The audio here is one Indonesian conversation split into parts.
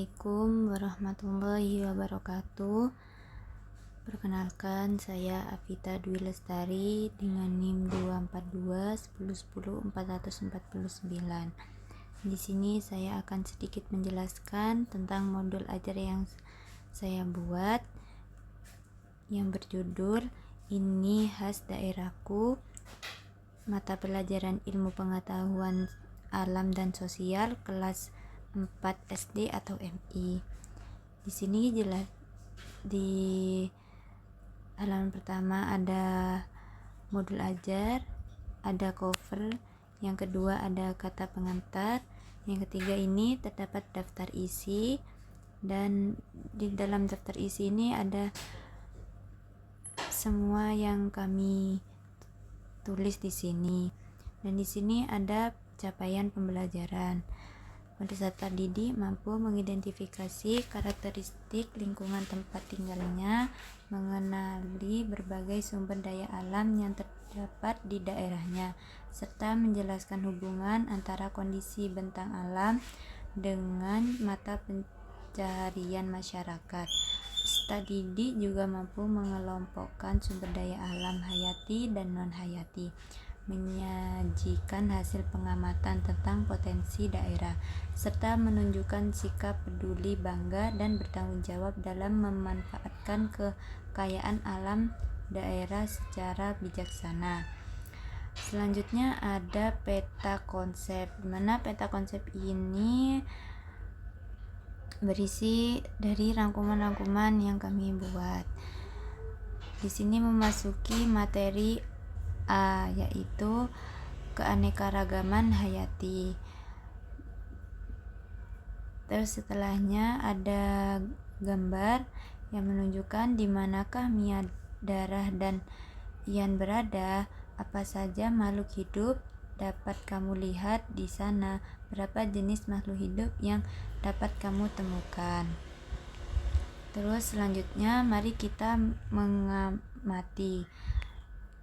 Assalamualaikum warahmatullahi wabarakatuh. Perkenalkan, saya Afita Dwi Lestari dengan NIM 242 Di sini saya akan sedikit menjelaskan tentang modul ajar yang saya buat yang berjudul Ini Khas Daerahku, mata pelajaran ilmu pengetahuan alam dan sosial kelas 4 SD atau MI. Di sini jelas di halaman pertama ada modul ajar, ada cover, yang kedua ada kata pengantar, yang ketiga ini terdapat daftar isi, dan di dalam daftar isi ini ada semua yang kami tulis di sini. Dan di sini ada capaian pembelajaran. Peserta didik mampu mengidentifikasi karakteristik lingkungan tempat tinggalnya, mengenali berbagai sumber daya alam yang terdapat di daerahnya, serta menjelaskan hubungan antara kondisi bentang alam dengan mata pencaharian masyarakat. Peserta didik juga mampu mengelompokkan sumber daya alam hayati dan non-hayati, menyajikan hasil pengamatan tentang potensi daerah, serta menunjukkan sikap peduli, bangga, dan bertanggung jawab dalam memanfaatkan kekayaan alam daerah secara bijaksana. Selanjutnya ada peta konsep, di mana peta konsep ini berisi dari rangkuman-rangkuman yang kami buat. Di sini memasuki materi A, yaitu keanekaragaman hayati. Terus setelahnya ada gambar yang menunjukkan di manakah Mia, Darah, dan Ian berada, apa saja makhluk hidup dapat kamu lihat di sana, berapa jenis makhluk hidup yang dapat kamu temukan. Terus selanjutnya mari kita mengamati.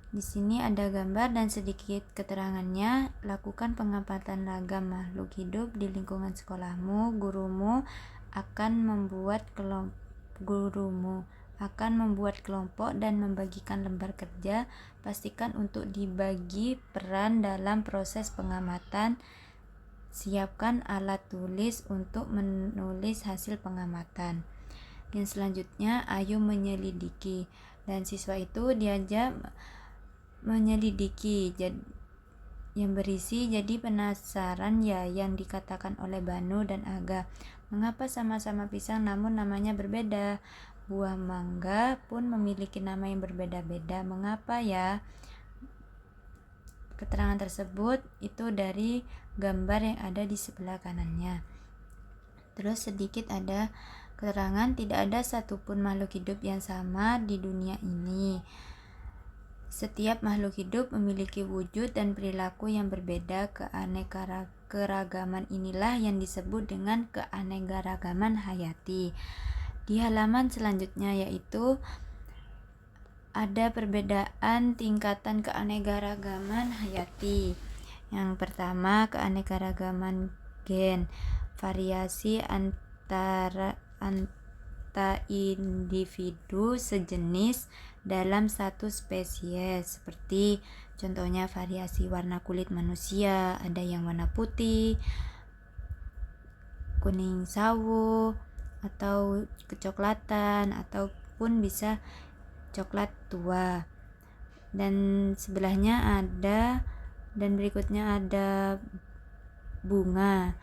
Di sini ada gambar dan sedikit keterangannya. Lakukan pengamatan ragam makhluk hidup di lingkungan sekolahmu. Gurumu akan membuat kelompok dan membagikan lembar kerja. Pastikan untuk dibagi peran dalam proses pengamatan. Siapkan alat tulis untuk menulis hasil pengamatan. Yang selanjutnya, ayo menyelidiki. Dan siswa itu diajak menyelidiki yang berisi jadi penasaran ya yang dikatakan oleh Banu dan Aga. Mengapa sama-sama pisang namun namanya berbeda? Buah mangga pun memiliki nama yang berbeda-beda. Mengapa ya? Keterangan tersebut itu dari gambar yang ada di sebelah kanannya. Terus sedikit ada keterangan tidak ada satupun makhluk hidup yang sama di dunia ini. Setiap makhluk hidup memiliki wujud dan perilaku yang berbeda. Keanekaragaman inilah yang disebut dengan keanekaragaman hayati. Di halaman selanjutnya yaitu ada perbedaan tingkatan keanekaragaman hayati. Yang pertama, keanekaragaman gen, variasi antara individu sejenis dalam satu spesies, seperti contohnya variasi warna kulit manusia, ada yang warna putih, kuning sawo, atau kecoklatan, ataupun bisa coklat tua. Dan sebelahnya ada, dan berikutnya ada bunga.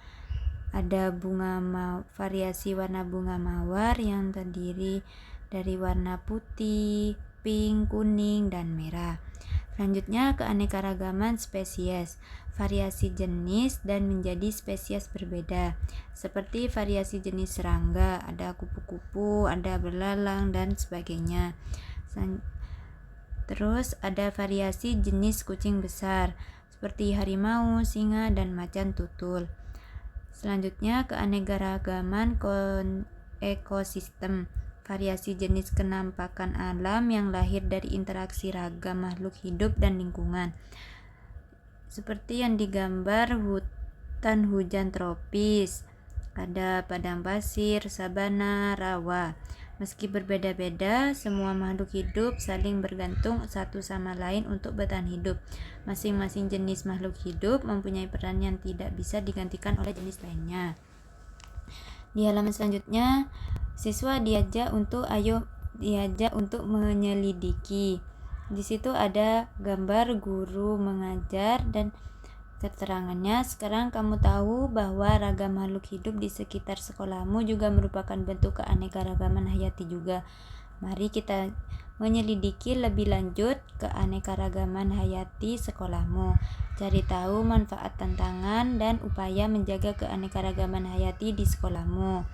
Ada variasi warna bunga mawar yang terdiri dari warna putih, pink, kuning, dan merah. Selanjutnya keanekaragaman spesies, variasi jenis dan menjadi spesies berbeda. Seperti variasi jenis serangga, ada kupu-kupu, ada belalang, dan sebagainya. Terus ada variasi jenis kucing besar, seperti harimau, singa, dan macan tutul. Selanjutnya keanekaragaman ekosistem, variasi jenis kenampakan alam yang lahir dari interaksi ragam makhluk hidup dan lingkungan. Seperti yang digambar hutan hujan tropis, ada padang pasir, sabana, rawa. Meski berbeda-beda, semua makhluk hidup saling bergantung satu sama lain untuk bertahan hidup. Masing-masing jenis makhluk hidup mempunyai peran yang tidak bisa digantikan oleh jenis lainnya. Di halaman selanjutnya, siswa diajak untuk menyelidiki. Di situ ada gambar guru mengajar dan keterangannya. Sekarang kamu tahu bahwa ragam makhluk hidup di sekitar sekolahmu juga merupakan bentuk keanekaragaman hayati juga. Mari kita menyelidiki lebih lanjut keanekaragaman hayati sekolahmu. Cari tahu manfaat, tantangan, dan upaya menjaga keanekaragaman hayati di sekolahmu.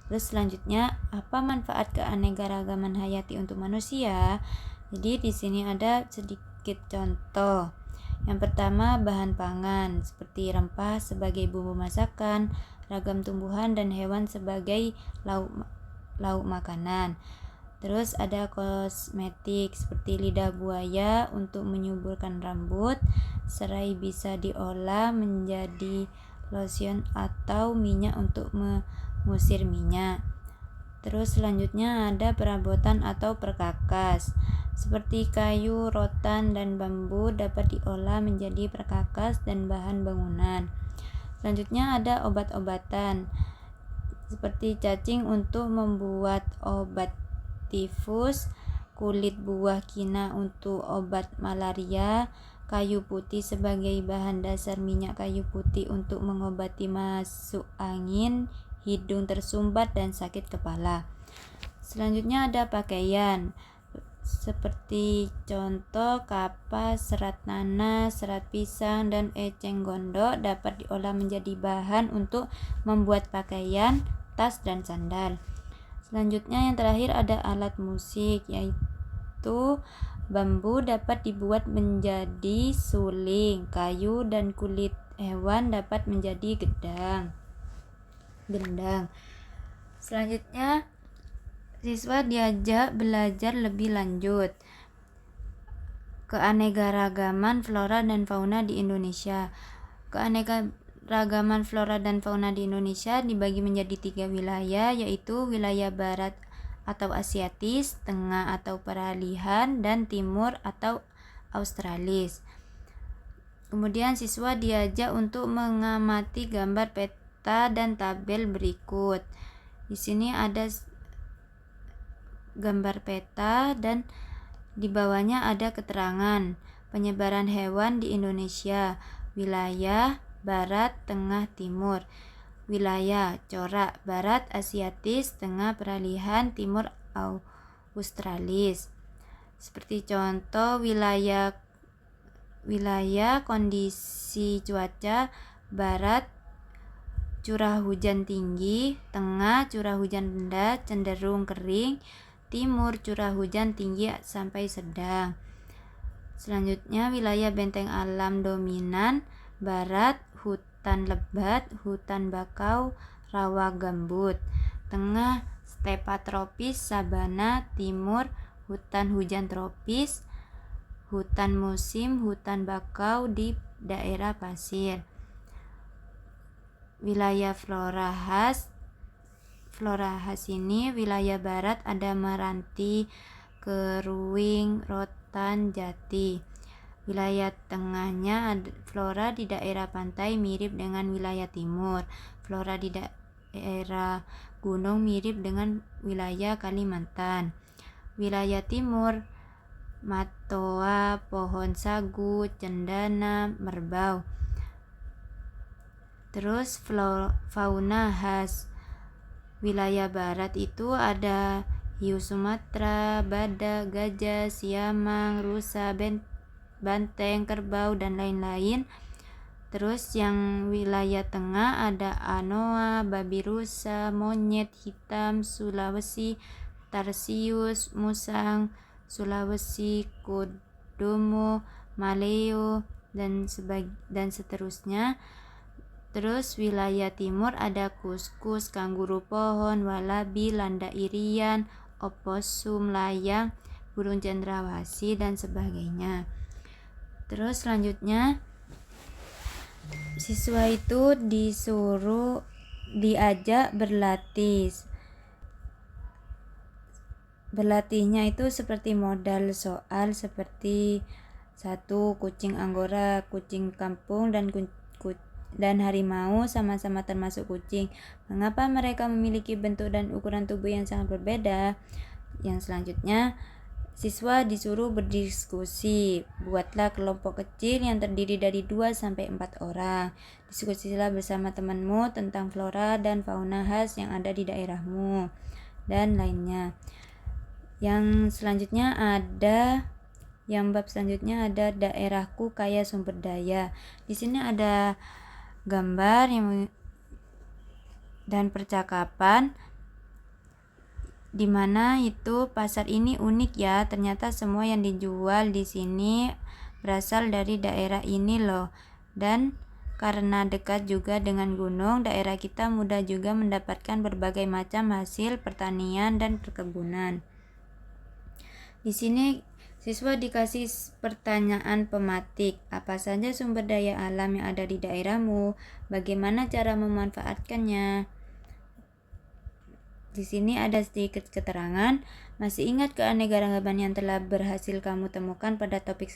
Terus selanjutnya, apa manfaat keanekaragaman hayati untuk manusia? Jadi di sini ada sedikit contoh. Yang pertama, bahan pangan seperti rempah sebagai bumbu masakan, ragam tumbuhan dan hewan sebagai lauk makanan. Terus ada kosmetik seperti lidah buaya untuk menyuburkan rambut, serai bisa diolah menjadi lotion atau minyak untuk mengusir minyak. Terus selanjutnya ada perabotan atau perkakas seperti kayu, rotan, dan bambu dapat diolah menjadi perkakas dan bahan bangunan. Selanjutnya ada obat-obatan seperti cacing untuk membuat obat tifus, kulit buah kina untuk obat malaria, kayu putih sebagai bahan dasar minyak kayu putih untuk mengobati masuk angin, hidung tersumbat, dan sakit kepala. Selanjutnya ada pakaian seperti contoh kapas, serat nanas, serat pisang, dan eceng gondok dapat diolah menjadi bahan untuk membuat pakaian, tas, dan sandal. Selanjutnya yang terakhir ada alat musik, yaitu bambu dapat dibuat menjadi suling, kayu dan kulit hewan dapat menjadi gendang. Selanjutnya siswa diajak belajar lebih lanjut keanekaragaman flora dan fauna di Indonesia. Keanekaragaman flora dan fauna di Indonesia dibagi menjadi 3 wilayah, yaitu wilayah barat atau Asiatis, tengah atau peralihan, dan timur atau Australis. Kemudian siswa diajak untuk mengamati gambar peta dan tabel berikut. Di sini ada gambar peta dan di bawahnya ada keterangan penyebaran hewan di Indonesia, wilayah barat, tengah, timur. Wilayah corak barat Asiatis, tengah peralihan, timur Australis. Seperti contoh wilayah kondisi cuaca barat curah hujan tinggi, tengah curah hujan rendah cenderung kering, timur curah hujan tinggi sampai sedang. Selanjutnya wilayah benteng alam dominan barat hutan lebat, hutan bakau, rawa gambut, tengah stepa tropis, sabana, timur hutan hujan tropis, hutan musim, hutan bakau di daerah pasir. Wilayah flora khas ini wilayah barat ada Meranti, Keruing, Rotan, Jati. Wilayah tengahnya ada flora di daerah pantai mirip dengan wilayah timur. Flora di daerah gunung mirip dengan wilayah Kalimantan. Wilayah timur Matoa, pohon sagu, cendana, merbau. Terus fauna khas wilayah barat itu ada hiu Sumatera, badak, gajah, siamang, rusa, banteng, kerbau, dan lain-lain. Terus yang wilayah tengah ada anoa, babi rusa, monyet hitam Sulawesi, tarsius, musang Sulawesi, kodomo, maleo, dan seterusnya. Terus wilayah timur ada kuskus, kanguru pohon, walabi, landa irian, oposum, layang, burung cendrawasih, dan sebagainya. Terus selanjutnya siswa itu disuruh diajak berlatih. Berlatihnya itu seperti modal soal seperti 1. Kucing Anggora, kucing kampung, dan harimau sama-sama termasuk kucing. Mengapa mereka memiliki bentuk dan ukuran tubuh yang sangat berbeda? Yang selanjutnya, siswa disuruh berdiskusi. Buatlah kelompok kecil yang terdiri dari 2-4 orang. Diskusilah bersama temanmu tentang flora dan fauna khas yang ada di daerahmu dan lainnya. Yang bab selanjutnya ada daerahku kaya sumber daya. Di sini ada gambar dan percakapan di mana itu pasar ini unik ya. Ternyata semua yang dijual di sini berasal dari daerah ini loh. Dan karena dekat juga dengan gunung, daerah kita mudah juga mendapatkan berbagai macam hasil pertanian dan perkebunan. Di sini siswa dikasih pertanyaan pematik. Apa saja sumber daya alam yang ada di daerahmu? Bagaimana cara memanfaatkannya? Di sini ada sedikit keterangan. Masih ingat keanekaragaman yang telah berhasil kamu temukan pada topik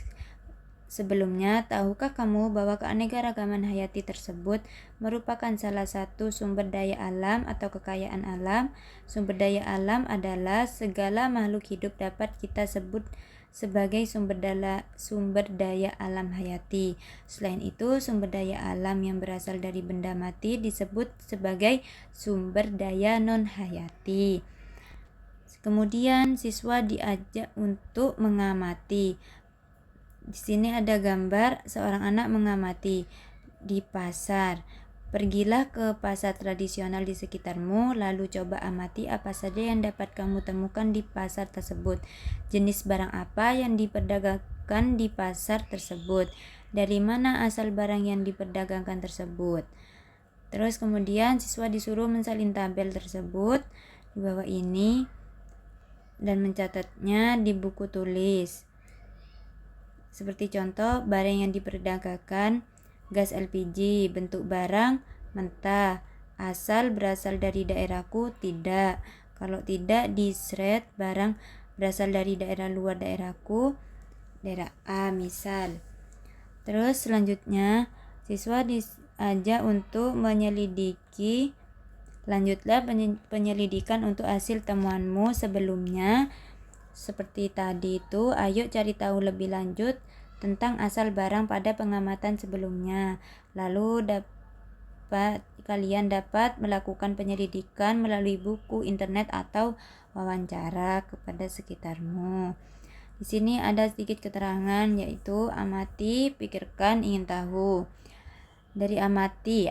sebelumnya? Tahukah kamu bahwa keanekaragaman hayati tersebut merupakan salah satu sumber daya alam atau kekayaan alam? Sumber daya alam adalah segala makhluk hidup dapat kita sebut sebagai sumber daya alam hayati. Selain itu, sumber daya alam yang berasal dari benda mati disebut sebagai sumber daya non-hayati. Kemudian siswa diajak untuk mengamati. Di sini ada gambar seorang anak mengamati di pasar. Pergilah ke pasar tradisional di sekitarmu, lalu coba amati apa saja yang dapat kamu temukan di pasar tersebut. Jenis barang apa yang diperdagangkan di pasar tersebut? Dari mana asal barang yang diperdagangkan tersebut? Terus kemudian siswa disuruh mensalin tabel tersebut di bawah ini dan mencatatnya di buku tulis. Seperti contoh, barang yang diperdagangkan gas LPG, bentuk barang mentah, asal berasal dari daerahku, tidak. Kalau tidak diseret, barang berasal dari daerah luar daerahku, daerah A misal. Terus selanjutnya siswa diajak untuk menyelidiki. Lanjutlah penyelidikan untuk hasil temuanmu sebelumnya. Seperti tadi itu, ayo cari tahu lebih lanjut tentang asal barang pada pengamatan sebelumnya. Lalu kalian dapat melakukan penyelidikan melalui buku, internet, atau wawancara kepada sekitarmu. Di sini ada sedikit keterangan, yaitu amati, pikirkan, ingin tahu. Dari amati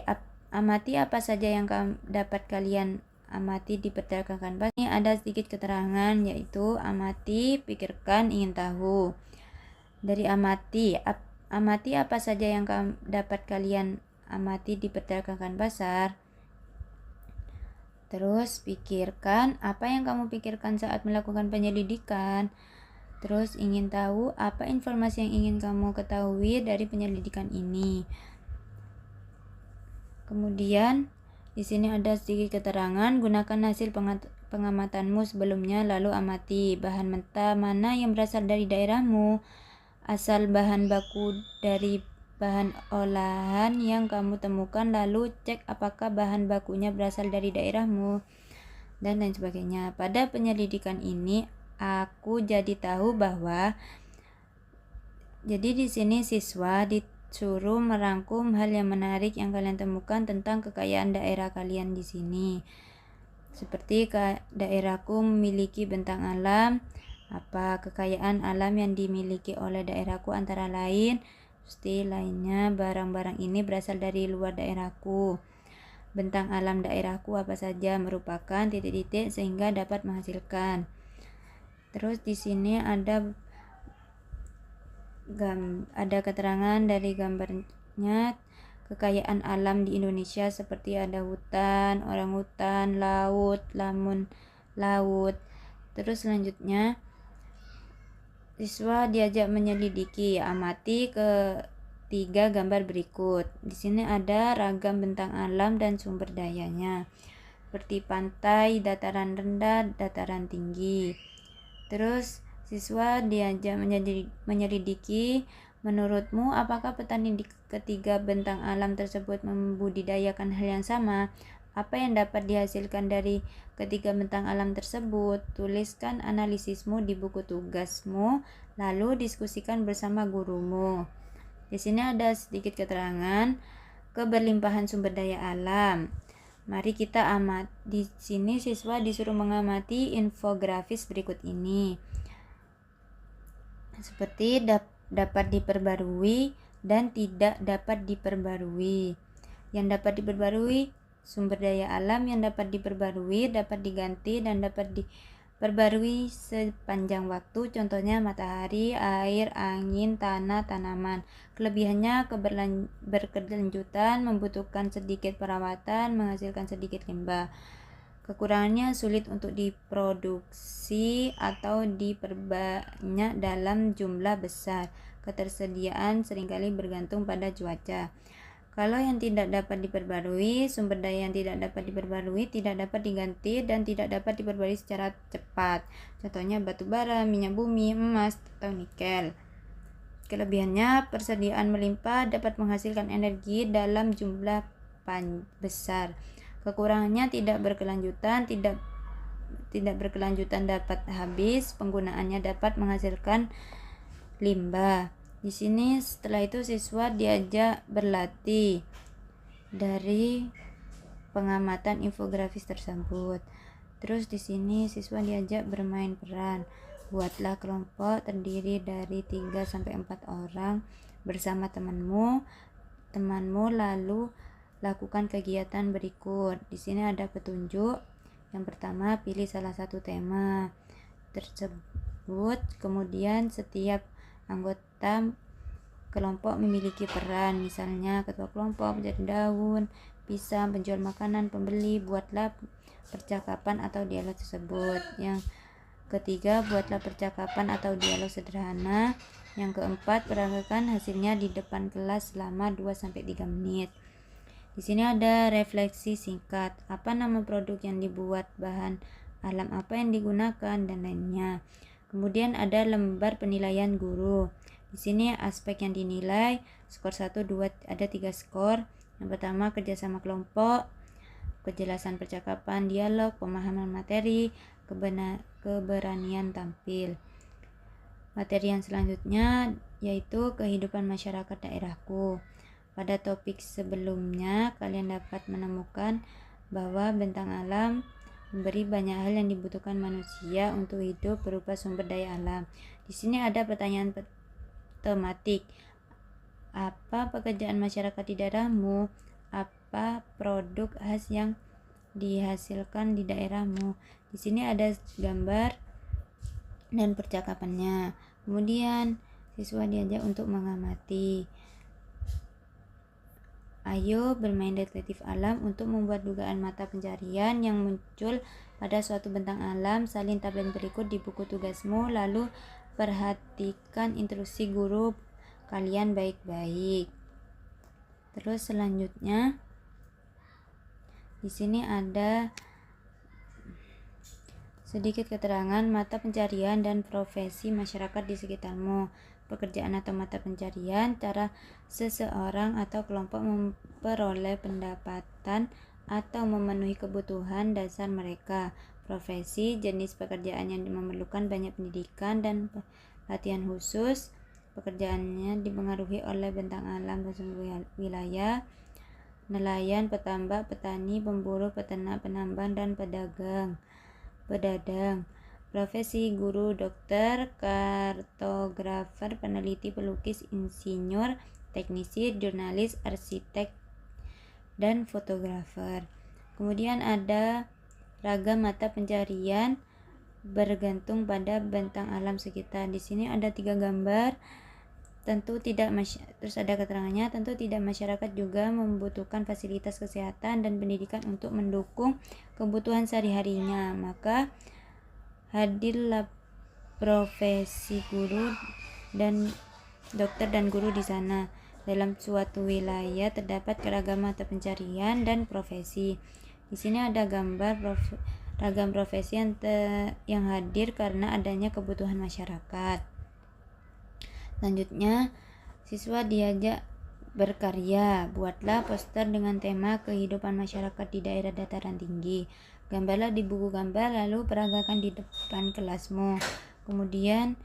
apa saja yang dapat kalian amati diperdagangkan pasar. Ini ada sedikit keterangan, yaitu amati, pikirkan, ingin tahu. Dari amati apa saja yang dapat kalian amati diperdagangkan pasar. Terus pikirkan apa yang kamu pikirkan saat melakukan penyelidikan. Terus ingin tahu apa informasi yang ingin kamu ketahui dari penyelidikan ini. Kemudian di sini ada sedikit keterangan, gunakan hasil pengamatanmu sebelumnya lalu amati bahan mentah mana yang berasal dari daerahmu, asal bahan baku dari bahan olahan yang kamu temukan, lalu cek apakah bahan bakunya berasal dari daerahmu, dan lain sebagainya. Pada penyelidikan ini aku jadi tahu bahwa di sini siswa disuruh merangkum hal yang menarik yang kalian temukan tentang kekayaan daerah kalian di sini. Seperti daerahku memiliki bentang alam, apa kekayaan alam yang dimiliki oleh daerahku antara lain, pasti lainnya barang-barang ini berasal dari luar daerahku. Bentang alam daerahku apa saja merupakan titik-titik sehingga dapat menghasilkan. Terus di sini ada keterangan dari gambarnya kekayaan alam di Indonesia seperti ada hutan, orangutan, laut, lamun laut. Terus selanjutnya siswa diajak menyelidiki, amati tiga gambar berikut. Di sini ada ragam bentang alam dan sumber dayanya, seperti pantai, dataran rendah, dataran tinggi. Terus siswa diajak menyelidiki, menurutmu apakah petani di ketiga bentang alam tersebut membudidayakan hal yang sama? Apa yang dapat dihasilkan dari ketiga bentang alam tersebut? Tuliskan analisismu di buku tugasmu, lalu diskusikan bersama gurumu. Di sini ada sedikit keterangan keberlimpahan sumber daya alam. Mari kita amati. Di sini siswa disuruh mengamati infografis berikut ini. Seperti dapat diperbarui dan tidak dapat diperbarui. Yang dapat diperbarui sumber daya alam, yang dapat diperbarui dapat diganti dan dapat diperbarui sepanjang waktu, contohnya matahari, air, angin, tanah, tanaman. Kelebihannya berkelanjutan, membutuhkan sedikit perawatan, menghasilkan sedikit limbah. Kekurangannya sulit untuk diproduksi atau diperbanyak dalam jumlah besar. Ketersediaan seringkali bergantung pada cuaca. Kalau yang tidak dapat diperbarui, sumber daya yang tidak dapat diperbarui tidak dapat diganti dan tidak dapat diperbarui secara cepat. Contohnya batu bara, minyak bumi, emas, atau nikel. Kelebihannya, persediaan melimpah, dapat menghasilkan energi dalam jumlah besar. Kekurangannya tidak berkelanjutan, tidak berkelanjutan dapat habis, penggunaannya dapat menghasilkan limbah. Di sini setelah itu siswa diajak berlatih dari pengamatan infografis tersebut. Terus di sini siswa diajak bermain peran. Buatlah kelompok terdiri dari 3 sampai 4 orang bersama temanmu lalu lakukan kegiatan berikut. Di sini ada petunjuk. Yang pertama, pilih salah satu tema tersebut. Kemudian setiap anggota kelompok memiliki peran, misalnya ketua kelompok, penjadi daun, pisang, penjual makanan, pembeli. Buatlah percakapan atau dialog tersebut. Yang ketiga, buatlah percakapan atau dialog sederhana. Yang keempat, peragakan hasilnya di depan kelas selama 2-3 menit. Di sini ada refleksi singkat. Apa nama produk yang dibuat, bahan alam apa yang digunakan, dan lainnya. Kemudian ada lembar penilaian guru. Di sini aspek yang dinilai, skor 1, 2, ada 3 skor. Yang pertama, kerjasama kelompok, kejelasan percakapan, dialog, pemahaman materi, keberanian tampil. Materi yang selanjutnya yaitu kehidupan masyarakat daerahku. Pada topik sebelumnya, kalian dapat menemukan bahwa bentang alam memberi banyak hal yang dibutuhkan manusia untuk hidup berupa sumber daya alam. Di sini ada pertanyaan tematik. Apa pekerjaan masyarakat di daerahmu? Apa produk khas yang dihasilkan di daerahmu? Di sini ada gambar dan percakapannya. Kemudian siswa diajak untuk mengamati. Ayo bermain detektif alam untuk membuat dugaan mata pencarian yang muncul pada suatu bentang alam. Salin tabel berikut di buku tugasmu, lalu perhatikan instruksi guru kalian baik-baik. Terus selanjutnya di sini ada sedikit keterangan mata pencarian dan profesi masyarakat di sekitarmu. Pekerjaan atau mata pencarian, cara seseorang atau kelompok memperoleh pendapatan atau memenuhi kebutuhan dasar mereka. Profesi, jenis pekerjaan yang memerlukan banyak pendidikan dan latihan khusus. Pekerjaannya dipengaruhi oleh bentang alam dan sumber wilayah. Nelayan, petambak, petani, pemburu, peternak, penambang, dan pedadang. Profesi, guru, dokter, kartografer, peneliti, pelukis, insinyur, teknisi, jurnalis, arsitek, dan fotografer. Kemudian ada ragam mata pencarian bergantung pada bentang alam sekitar. Di sini ada 3 gambar. Terus ada keterangannya, tentu tidak masyarakat juga membutuhkan fasilitas kesehatan dan pendidikan untuk mendukung kebutuhan sehari-harinya. Maka hadirlah profesi guru dan dokter dan guru di sana. Dalam suatu wilayah terdapat keragaman mata pencarian dan profesi. Di sini ada gambar ragam profesi yang hadir karena adanya kebutuhan masyarakat. Selanjutnya, siswa diajak berkarya. Buatlah poster dengan tema kehidupan masyarakat di daerah dataran tinggi. Gambarlah di buku gambar lalu peragakan di depan kelasmu. Kemudian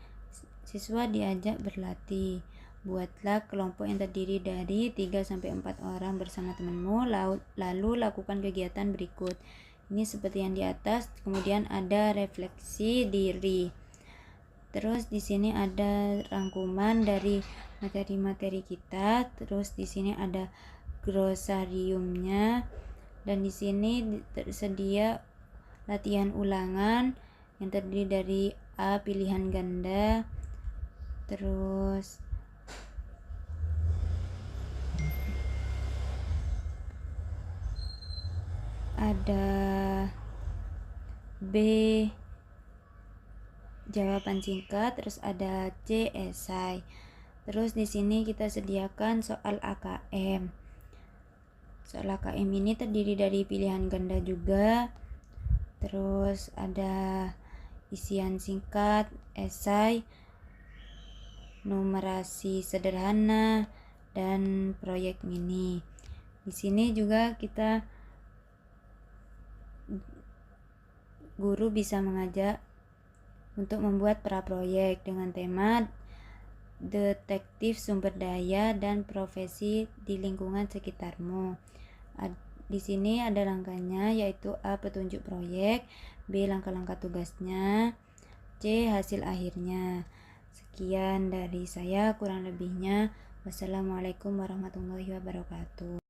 siswa diajak berlatih. Buatlah kelompok yang terdiri dari 3-4 orang bersama temanmu, lalu lakukan kegiatan berikut. Ini seperti yang di atas. Kemudian ada refleksi diri. Terus di sini ada rangkuman dari materi-materi kita. Terus di sini ada glosariumnya, dan di sini tersedia latihan ulangan yang terdiri dari A pilihan ganda. Terus ada B jawaban singkat, terus ada C esai. Terus di sini kita sediakan soal AKM. Soal AKM ini terdiri dari pilihan ganda juga. Terus ada isian singkat, esai, numerasi sederhana, dan proyek mini. Di sini juga guru bisa mengajak untuk membuat praproyek dengan tema detektif sumber daya dan profesi di lingkungan sekitarmu. Di sini ada langkahnya, yaitu A petunjuk proyek, B langkah-langkah tugasnya, C hasil akhirnya. Sekian dari saya, kurang lebihnya wassalamualaikum warahmatullahi wabarakatuh.